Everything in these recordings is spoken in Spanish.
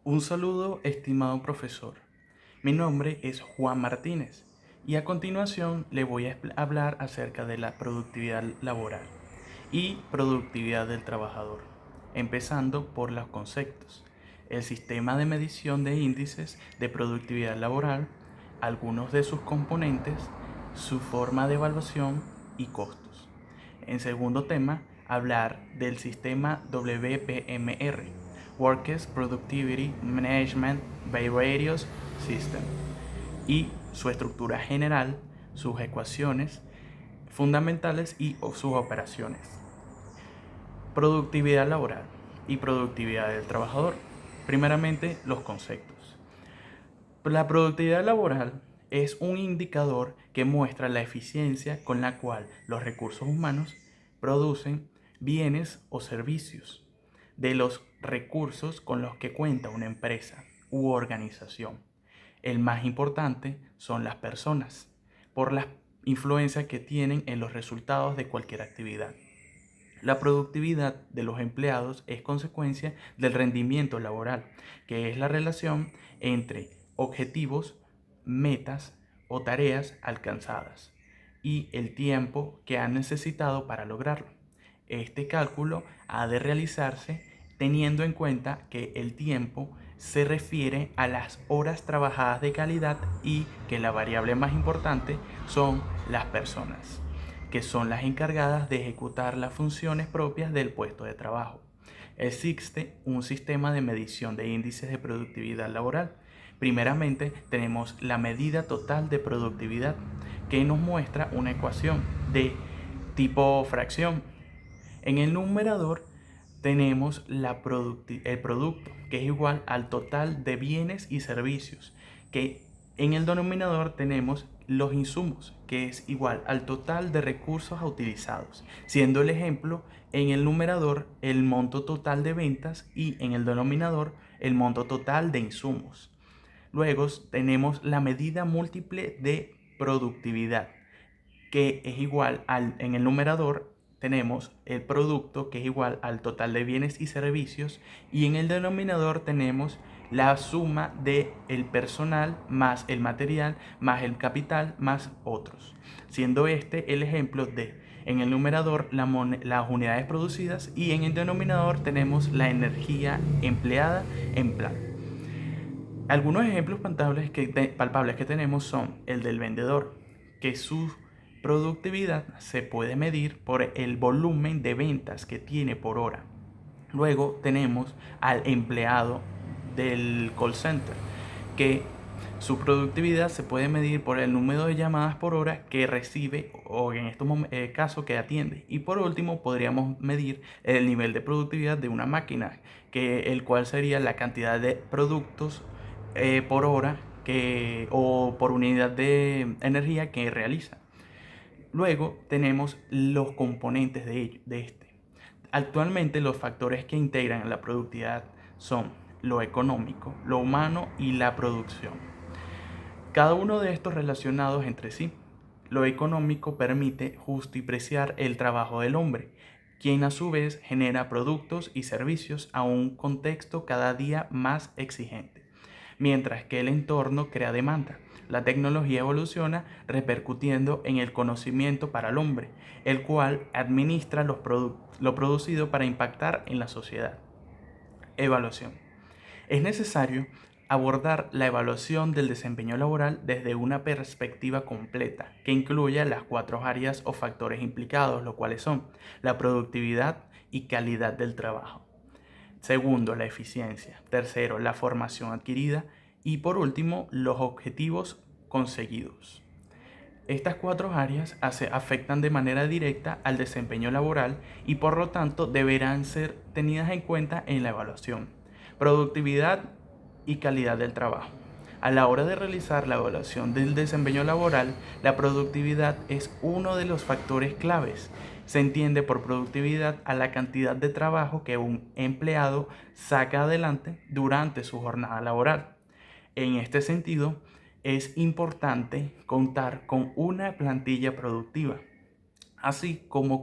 Un saludo, estimado profesor. Mi nombre es Juan Martínez y a continuación le voy a hablar acerca de la productividad laboral y productividad del trabajador, empezando por los conceptos. El sistema de medición de índices de productividad laboral, algunos de sus componentes, su forma de evaluación y costos. En segundo tema, hablar del sistema WPMR, Workers Productivity Management by Radius System, y su estructura general, sus ecuaciones fundamentales y sus operaciones. Productividad laboral y productividad del trabajador. Primeramente, los conceptos. La productividad laboral es un indicador que muestra la eficiencia con la cual los recursos humanos producen bienes o servicios de los recursos con los que cuenta una empresa u organización. El más importante son las personas, por la influencia que tienen en los resultados de cualquier actividad. La productividad de los empleados es consecuencia del rendimiento laboral, que es la relación entre objetivos, metas o tareas alcanzadas y el tiempo que han necesitado para lograrlo. Este cálculo ha de realizarse teniendo en cuenta que el tiempo se refiere a las horas trabajadas de calidad y que la variable más importante son las personas, que son las encargadas de ejecutar las funciones propias del puesto de trabajo. Existe un sistema de medición de índices de productividad laboral. Primeramente tenemos la medida total de productividad, que nos muestra una ecuación de tipo fracción. En el numerador tenemos el producto, que es igual al total de bienes y servicios, que en el denominador tenemos los insumos, que es igual al total de recursos utilizados, siendo el ejemplo en el numerador el monto total de ventas y en el denominador el monto total de insumos. Luego tenemos la medida múltiple de productividad, que es igual al, en el numerador tenemos el producto, que es igual al total de bienes y servicios, y en el denominador tenemos la suma de el personal más el material más el capital más otros, siendo este el ejemplo de en el numerador las unidades producidas y en el denominador tenemos la energía empleada en plan. Algunos ejemplos palpables que tenemos son el del vendedor, que su productividad se puede medir por el volumen de ventas que tiene por hora. Luego tenemos al empleado del call center, que su productividad se puede medir por el número de llamadas por hora que recibe o en estos casos que atiende. Y por último podríamos medir el nivel de productividad de una máquina, el cual sería la cantidad de productos por hora o por unidad de energía que realiza. Luego tenemos los componentes de este. Actualmente los factores que integran la productividad son lo económico, lo humano y la producción. Cada uno de estos relacionados entre sí. Lo económico permite justipreciar el trabajo del hombre, quien a su vez genera productos y servicios a un contexto cada día más exigente, mientras que el entorno crea demanda. La tecnología evoluciona repercutiendo en el conocimiento para el hombre, el cual administra lo producido para impactar en la sociedad. Evaluación. Es necesario abordar la evaluación del desempeño laboral desde una perspectiva completa, que incluya las cuatro áreas o factores implicados, los cuales son la productividad y calidad del trabajo. Segundo, la eficiencia. Tercero, la formación adquirida. Y por último, los objetivos conseguidos. Estas cuatro áreas afectan de manera directa al desempeño laboral y por lo tanto deberán ser tenidas en cuenta en la evaluación. Productividad y calidad del trabajo. A la hora de realizar la evaluación del desempeño laboral, la productividad es uno de los factores claves. Se entiende por productividad a la cantidad de trabajo que un empleado saca adelante durante su jornada laboral. En este sentido, es importante contar con una plantilla productiva, así como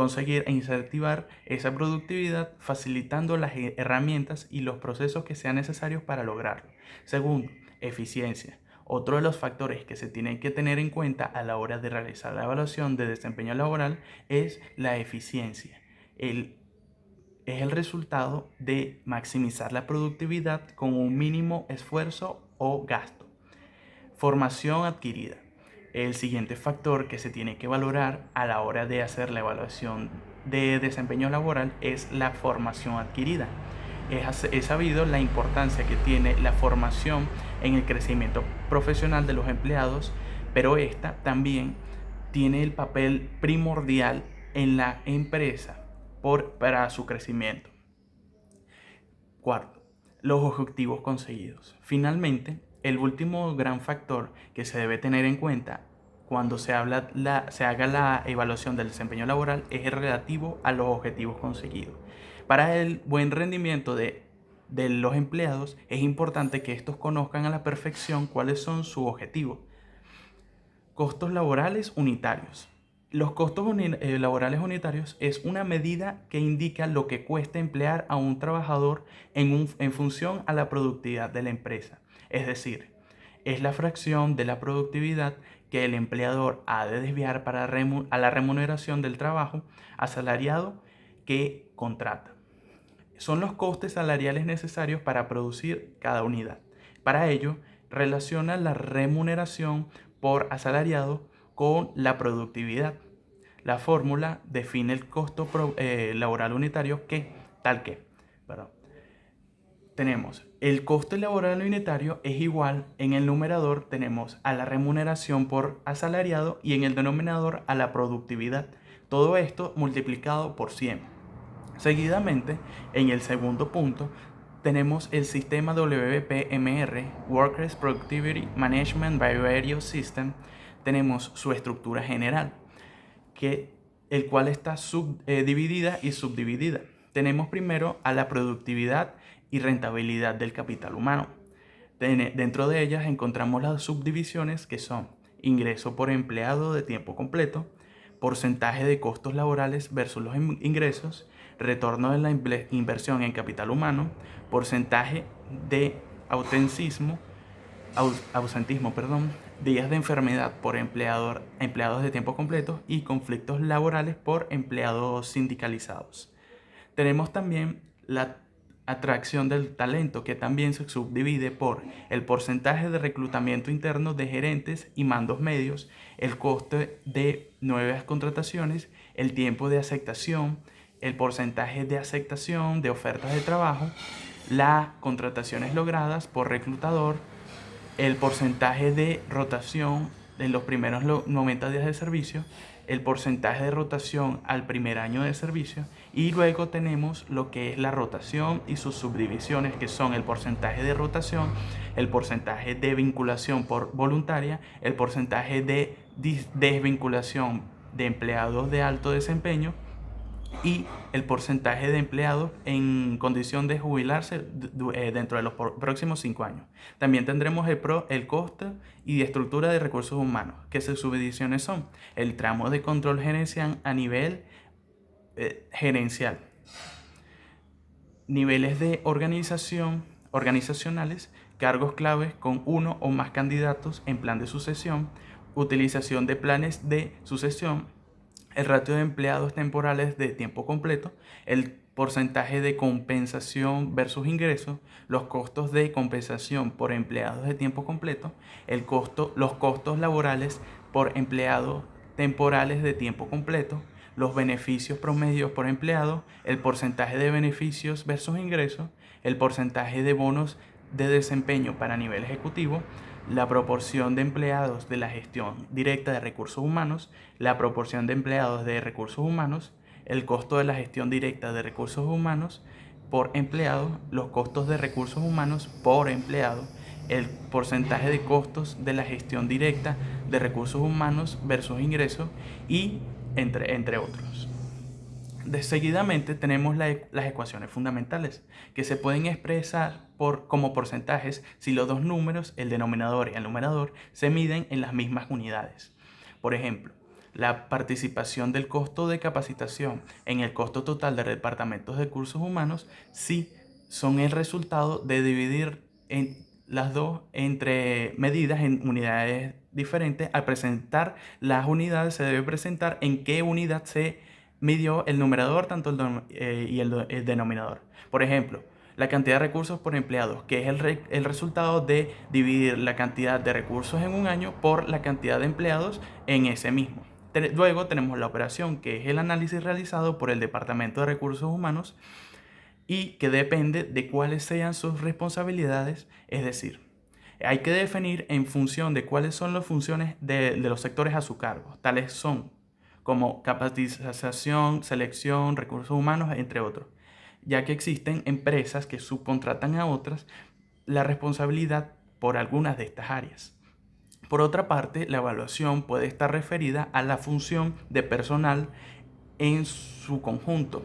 conseguir e incentivar esa productividad facilitando las herramientas y los procesos que sean necesarios para lograrlo. Segundo, eficiencia. Otro de los factores que se tienen que tener en cuenta a la hora de realizar la evaluación de desempeño laboral es la eficiencia. Es el resultado de maximizar la productividad con un mínimo esfuerzo o gasto. Formación adquirida. El siguiente factor que se tiene que valorar a la hora de hacer la evaluación de desempeño laboral es la formación adquirida. Es sabido la importancia que tiene la formación en el crecimiento profesional de los empleados, pero esta también tiene el papel primordial en la empresa para su crecimiento. Cuarto, los objetivos conseguidos. Finalmente, el último gran factor que se debe tener en cuenta cuando se haga la evaluación del desempeño laboral es el relativo a los objetivos conseguidos. Para el buen rendimiento de los empleados es importante que estos conozcan a la perfección cuáles son sus objetivos. Costos laborales unitarios. Los costos laborales unitarios es una medida que indica lo que cuesta emplear a un trabajador en función a la productividad de la empresa. Es decir, es la fracción de la productividad que el empleador ha de desviar a la remuneración del trabajo asalariado que contrata. Son los costes salariales necesarios para producir cada unidad. Para ello, relaciona la remuneración por asalariado con la productividad. La fórmula define el costo laboral unitario tenemos el costo laboral unitario es igual, en el numerador tenemos a la remuneración por asalariado y en el denominador a la productividad. Todo esto multiplicado por 100. Seguidamente, en el segundo punto, tenemos el sistema WPMR, Workers Productivity Management by Radio System. Tenemos su estructura general, el cual está dividida y subdividida. Tenemos primero a la productividad y rentabilidad del capital humano. Dentro de ellas encontramos las subdivisiones que son ingreso por empleado de tiempo completo, porcentaje de costos laborales versus los ingresos, retorno de la inversión en capital humano, porcentaje de ausentismo, días de enfermedad por empleados de tiempo completo y conflictos laborales por empleados sindicalizados. Tenemos también la atracción del talento, que también se subdivide por el porcentaje de reclutamiento interno de gerentes y mandos medios, el coste de nuevas contrataciones, el tiempo de aceptación, el porcentaje de aceptación de ofertas de trabajo, las contrataciones logradas por reclutador, el porcentaje de rotación en los primeros 90 días de servicio, el porcentaje de rotación al primer año de servicio, y luego tenemos lo que es la rotación y sus subdivisiones, que son el porcentaje de rotación, el porcentaje de vinculación por voluntaria, el porcentaje de desvinculación de empleados de alto desempeño y el porcentaje de empleados en condición de jubilarse dentro de los próximos 5 años. También tendremos el coste y estructura de recursos humanos, que sus subdivisiones son el tramo de control gerencial a nivel gerencial, niveles de organizacionales, cargos claves con uno o más candidatos en plan de sucesión, utilización de planes de sucesión, el ratio de empleados temporales de tiempo completo, el porcentaje de compensación versus ingresos, los costos de compensación por empleados de tiempo completo, los costos laborales por empleados temporales de tiempo completo, los beneficios promedios por empleado, el porcentaje de beneficios versus ingresos, el porcentaje de bonos de desempeño para nivel ejecutivo, la proporción de empleados de la gestión directa de recursos humanos, la proporción de empleados de recursos humanos, el costo de la gestión directa de recursos humanos por empleado, los costos de recursos humanos por empleado, el porcentaje de costos de la gestión directa de recursos humanos versus ingresos y entre otros. Seguidamente tenemos las ecuaciones fundamentales, que se pueden expresar como porcentajes si los dos números, el denominador y el numerador, se miden en las mismas unidades. Por ejemplo, la participación del costo de capacitación en el costo total de departamentos de recursos humanos sí son el resultado de dividir las dos entre medidas en unidades diferentes. Al presentar las unidades se debe presentar en qué unidad se midió el numerador tanto el denominador. Por ejemplo, la cantidad de recursos por empleados, que es el resultado de dividir la cantidad de recursos en un año por la cantidad de empleados en ese mismo. Luego tenemos la operación, que es el análisis realizado por el Departamento de Recursos Humanos y que depende de cuáles sean sus responsabilidades, es decir, hay que definir en función de cuáles son las funciones de los sectores a su cargo. Tales son como capacitación, selección, recursos humanos, entre otros, ya que existen empresas que subcontratan a otras la responsabilidad por algunas de estas áreas. Por otra parte, la evaluación puede estar referida a la función de personal en su conjunto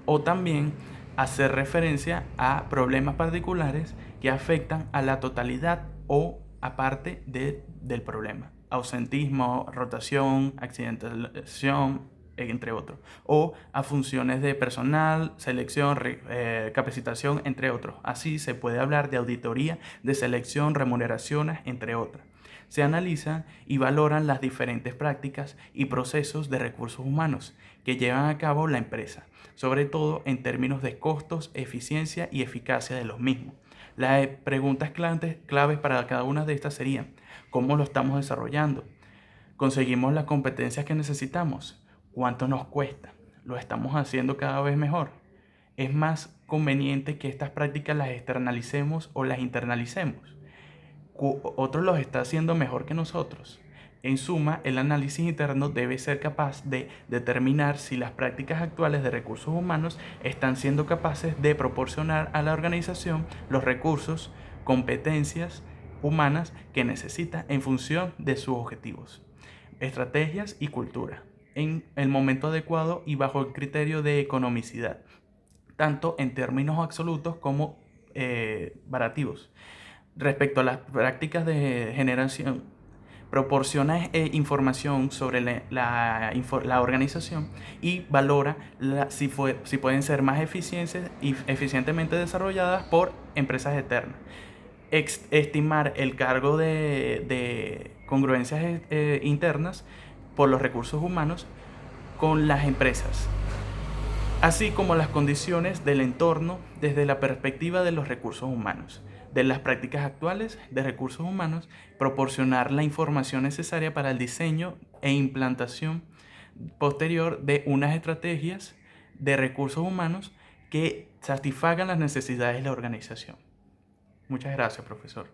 o también hacer referencia a problemas particulares que afectan a la totalidad o aparte del problema. Ausentismo, rotación, accidentalización, entre otros. O a funciones de personal, selección, capacitación, entre otros. Así se puede hablar de auditoría, de selección, remuneraciones, entre otras. Se analizan y valoran las diferentes prácticas y procesos de recursos humanos que llevan a cabo la empresa, sobre todo en términos de costos, eficiencia y eficacia de los mismos. Las preguntas claves para cada una de estas serían: ¿cómo lo estamos desarrollando? ¿Conseguimos las competencias que necesitamos? ¿Cuánto nos cuesta? ¿Lo estamos haciendo cada vez mejor? ¿Es más conveniente que estas prácticas las externalicemos o las internalicemos? ¿Otro los está haciendo mejor que nosotros? En suma, el análisis interno debe ser capaz de determinar si las prácticas actuales de recursos humanos están siendo capaces de proporcionar a la organización los recursos, competencias humanas que necesita en función de sus objetivos, estrategias y cultura, en el momento adecuado y bajo el criterio de economicidad, tanto en términos absolutos como barativos. Respecto a las prácticas de generación, proporciona información sobre la organización y valora si pueden ser más eficientemente desarrolladas por empresas externas. Estimar el cargo de congruencias internas por los recursos humanos con las empresas, así como las condiciones del entorno desde la perspectiva de los recursos humanos, de las prácticas actuales de recursos humanos, proporcionar la información necesaria para el diseño e implantación posterior de unas estrategias de recursos humanos que satisfagan las necesidades de la organización. Muchas gracias, profesor.